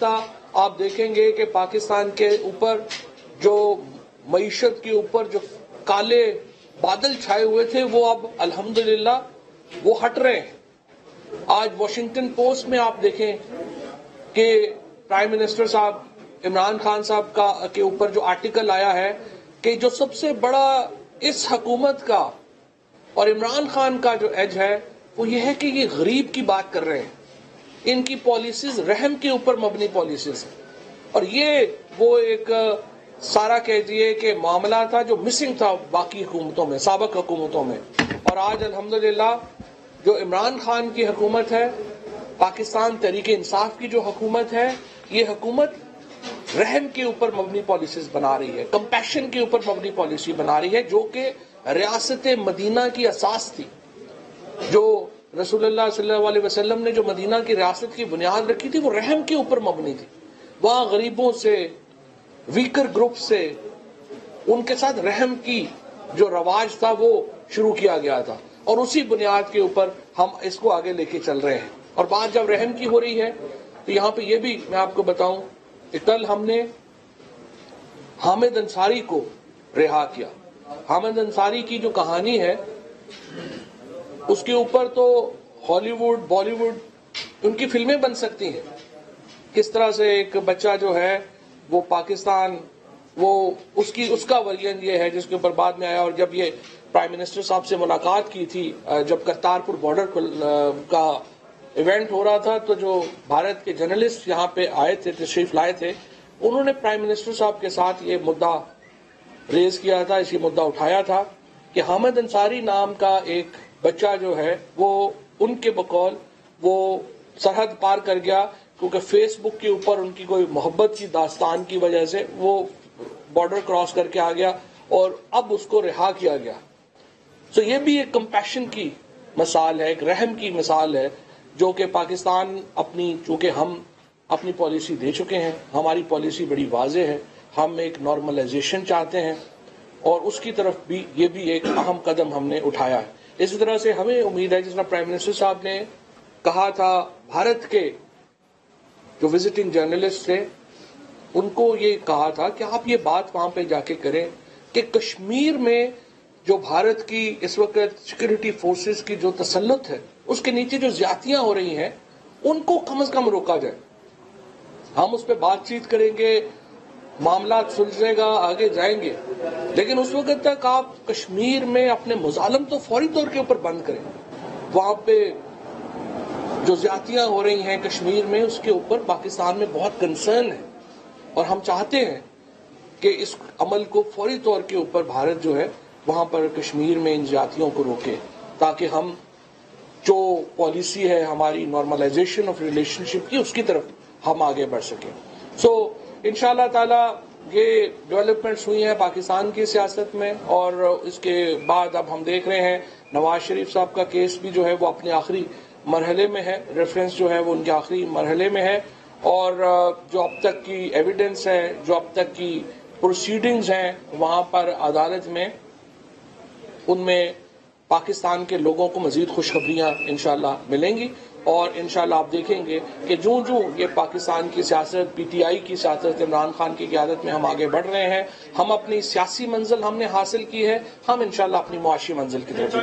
آپ دیکھیں گے کہ پاکستان کے اوپر جو معیشت کے اوپر جو کالے بادل چھائے ہوئے تھے وہ اب الحمدللہ وہ ہٹ رہے ہیں۔ آج واشنگٹن پوسٹ میں آپ دیکھیں کہ پرائم منسٹر صاحب عمران خان صاحب کے اوپر جو آرٹیکل آیا ہے کہ جو سب سے بڑا اس حکومت کا اور عمران خان کا جو ایج ہے وہ یہ ہے کہ یہ غریب کی بات کر رہے ہیں، ان کی پالیسیز رحم کے اوپر مبنی پالیسیز ہیں، اور یہ وہ ایک سارا کہہ کہ معاملہ تھا جو مسنگ تھا باقی حکومتوں میں، سابق حکومتوں میں۔ اور آج الحمدللہ جو عمران خان کی حکومت ہے، پاکستان تحریک انصاف کی جو حکومت ہے، یہ حکومت رحم کے اوپر مبنی پالیسیز بنا رہی ہے، کمپیشن کے اوپر مبنی پالیسی بنا رہی ہے، جو کہ ریاست مدینہ کی اساس تھی۔ جو رسول اللہ صلی اللہ علیہ وسلم نے جو مدینہ کی ریاست کی بنیاد رکھی تھی وہ رحم کے اوپر مبنی تھی۔ وہاں غریبوں سے، ویکر گروپ سے، ان کے ساتھ رحم کی جو رواج تھا وہ شروع کیا گیا تھا، اور اسی بنیاد کے اوپر ہم اس کو آگے لے کے چل رہے ہیں۔ اور بات جب رحم کی ہو رہی ہے تو یہاں پہ یہ بھی میں آپ کو بتاؤں کہ کل ہم نے حامد انصاری کو رہا کیا۔ حامد انصاری کی جو کہانی ہے اس کے اوپر تو ہالی ووڈ، بالی ووڈ ان کی فلمیں بن سکتی ہیں، کس طرح سے ایک بچہ جو ہے وہ پاکستان، وہ اس کا ورژن یہ ہے جس کے اوپر بعد میں آیا۔ اور جب یہ پرائم منسٹر صاحب سے ملاقات کی تھی جب کرتارپور بارڈر کا ایونٹ ہو رہا تھا، تو جو بھارت کے جرنلسٹ یہاں پہ آئے تھے، تشریف لائے تھے، انہوں نے پرائم منسٹر صاحب کے ساتھ یہ مدعا ریز کیا تھا، اسی مدعا اٹھایا تھا کہ حامد انصاری نام کا ایک بچہ جو ہے وہ ان کے بقول وہ سرحد پار کر گیا، کیونکہ فیس بک کے اوپر ان کی کوئی محبت کی داستان کی وجہ سے وہ بارڈر کراس کر کے آ گیا اور اب اس کو رہا کیا گیا۔ سو یہ بھی ایک کمپیشن کی مثال ہے، ایک رحم کی مثال ہے، جو کہ پاکستان چونکہ ہم اپنی پالیسی دے چکے ہیں، ہماری پالیسی بڑی واضح ہے، ہم ایک نارملائزیشن چاہتے ہیں، اور اس کی طرف بھی یہ بھی ایک اہم قدم ہم نے اٹھایا ہے۔ اسی طرح سے ہمیں امید ہے، جس طرح پرائم منسٹر صاحب نے کہا تھا، بھارت کے جو وزٹنگ جرنلسٹ تھے ان کو یہ کہا تھا کہ آپ یہ بات وہاں پہ جا کے کریں کہ کشمیر میں جو بھارت کی اس وقت سیکورٹی فورسز کی جو تسلط ہے، اس کے نیچے جو زیادتیاں ہو رہی ہیں ان کو کم از کم روکا جائے۔ ہم اس پہ بات چیت کریں گے، معاملات سلجھے گا، آگے جائیں گے، لیکن اس وقت تک آپ کشمیر میں اپنے مظالم تو فوری طور کے اوپر بند کریں۔ وہاں پہ جو زیادتیاں ہو رہی ہیں کشمیر میں، اس کے اوپر پاکستان میں بہت کنسرن ہے، اور ہم چاہتے ہیں کہ اس عمل کو فوری طور کے اوپر بھارت جو ہے وہاں پر کشمیر میں ان زیادتیوں کو روکے، تاکہ ہم جو پالیسی ہے ہماری نارملائزیشن آف ریلیشن شپ کی، اس کی طرف ہم آگے بڑھ سکیں۔ سو انشاءاللہ تعالی یہ ڈیولپمنٹس ہوئی ہیں پاکستان کی سیاست میں، اور اس کے بعد اب ہم دیکھ رہے ہیں نواز شریف صاحب کا کیس بھی جو ہے وہ اپنے آخری مرحلے میں ہے، ریفرنس جو ہے وہ ان کے آخری مرحلے میں ہے، اور جو اب تک کی ایویڈنس ہے، جو اب تک کی پروسیڈنگز ہیں وہاں پر عدالت میں، ان میں پاکستان کے لوگوں کو مزید خوشخبریاں انشاءاللہ ملیں گی، اور انشاءاللہ آپ دیکھیں گے کہ جوں یہ پاکستان کی سیاست، پی ٹی آئی کی سیاست، عمران خان کی قیادت میں ہم آگے بڑھ رہے ہیں، ہم اپنی سیاسی منزل ہم نے حاصل کی ہے، ہم انشاءاللہ اپنی معاشی منزل کی طرف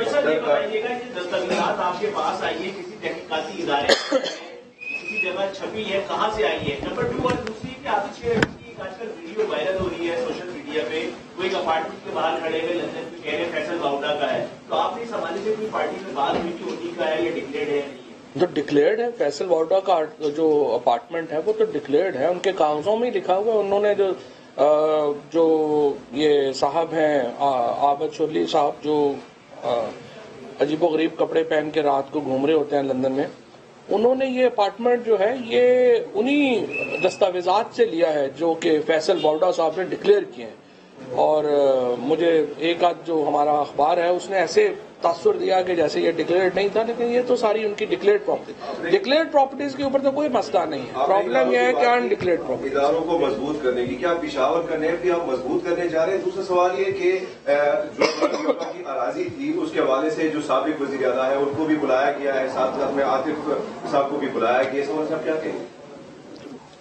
دستاویزات آپ کے پاس آئی ہے، کسی تحقیقاتی ادارے کسی جگہ چھپی ہے، کہاں سے آئی ہے؟ نمبر 2، اور دوسری کہ آپ کی آج کل ویڈیو وائرل ہو رہی ہے سوشل میڈیا پہ، وہ ایک اپارٹمنٹ کے باہر کھڑے ہوئے لندن میں کہہ رہے فیصل باؤڈا کا ہے، تو آپ نے اس حوالے سے کوئی پارٹی میں بات ہوئی کہ انہیں کا ہے یا ڈکلیئرڈ ہے یا نہیں ہے؟ جو ڈکلیئرڈ ہے، فیصل واؤڈا کا جو اپارٹمنٹ ہے وہ تو ڈکلیئرڈ ہے، ان کے کاغذوں میں ہی لکھا ہوا ہے۔ انہوں نے جو یہ صاحب ہیں عابد شرلی صاحب، جو عجیب و غریب کپڑے پہن کے رات کو گھوم رہے ہوتے ہیں لندن میں، انہوں نے یہ اپارٹمنٹ جو ہے یہ انہی دستاویزات سے لیا ہے جو کہ فیصل واؤڈا صاحب نے ڈکلیئر کیے ہیں۔ اور مجھے ایک آدھ جو ہمارا اخبار ہے اس نے ایسے تاثر دیا کہ جیسے یہ ڈکلیئرڈ نہیں تھا، لیکن یہ تو ساری ان کی ڈکلیئرڈ پراپرٹیز کے اوپر تو کوئی مسئلہ نہیں ہے۔ پرابلم یہ ہے کہ ان ڈکلیئرڈ پراپرٹی اداروں کو مضبوط کرنے کی، کیا پشاور کا نیب بھی آپ مضبوط کرنے جا رہے ہیں؟ دوسرا سوال یہ کہ جو کی اراضی تھی اس کے حوالے سے جو سابق وزیر اعلیٰ ہے ان کو بھی بلایا گیا ہے، ساتھ ساتھ میں عاطف صاحب کو بھی بلایا گیا، اس حوالے سے آپ کیا کہیں گے؟